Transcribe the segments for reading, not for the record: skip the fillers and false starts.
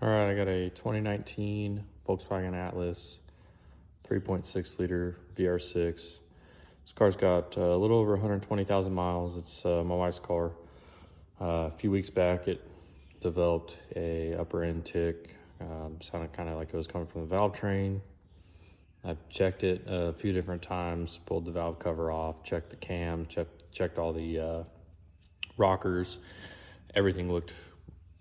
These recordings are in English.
All right, I got a 2019 Volkswagen Atlas 3.6 liter VR6. This car's got a little over 120,000 miles. It's my wife's car. A few weeks back, it developed a upper end tick. Sounded kind of like it was coming from the valve train. I've checked it a few different times, pulled the valve cover off, checked the cam, checked all the rockers. Everything looked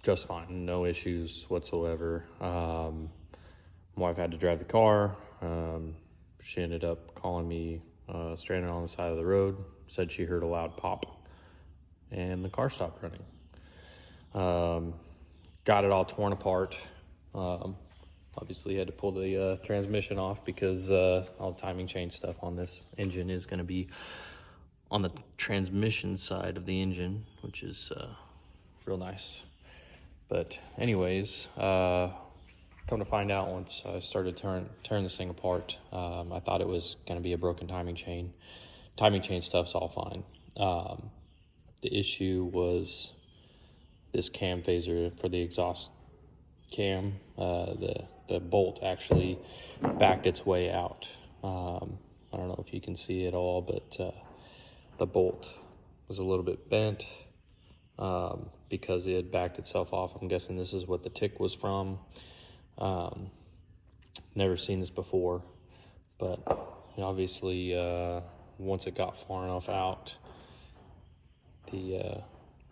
just fine, no issues whatsoever. My wife had to drive the car. She ended up calling me stranded on the side of the road, said she heard a loud pop and the car stopped running. Got it all torn apart. Obviously had to pull the transmission off because all the timing chain stuff on this engine is going to be on the transmission side of the engine, which is real nice. But anyways, come to find out, once I started tearing this thing apart, I thought it was going to be a broken timing chain. Timing chain stuff's all fine. The issue was this cam phaser for the exhaust cam. The bolt actually backed its way out. I don't know if you can see it all, but the bolt was a little bit bent because it had backed itself off. I'm guessing this is what the tick was from. Never seen this before, but obviously once it got far enough out, the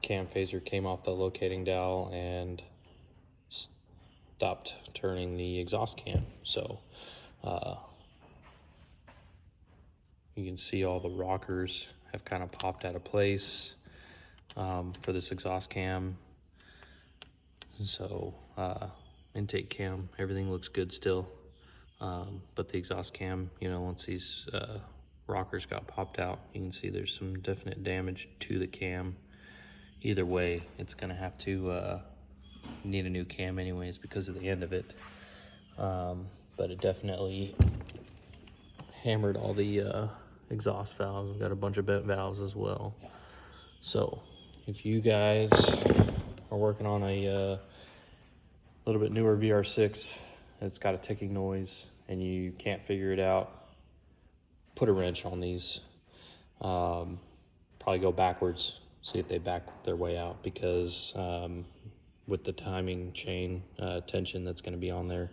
cam phaser came off the locating dowel and stopped turning the exhaust cam. So you can see all the rockers have kind of popped out of place for this exhaust cam. So intake cam, everything looks good still, but the exhaust cam, once these rockers got popped out, you can see there's some definite damage to the cam. Either way, it's gonna have to need a new cam anyways because of the end of it. But it definitely hammered all the exhaust valves. We've got a bunch of bent valves as well. So if you guys are working on a little bit newer VR6 that's got a ticking noise and you can't figure it out, put a wrench on these. Probably go backwards, see if they back their way out, because with the timing chain tension that's going to be on there,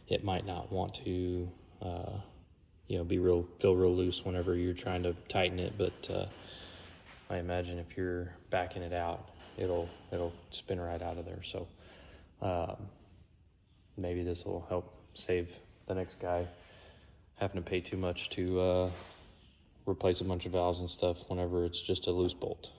it might not want to feel real loose whenever you're trying to tighten it. But I imagine if you're backing it out, it'll spin right out of there. So maybe this will help save the next guy having to pay too much to replace a bunch of valves and stuff whenever it's just a loose bolt.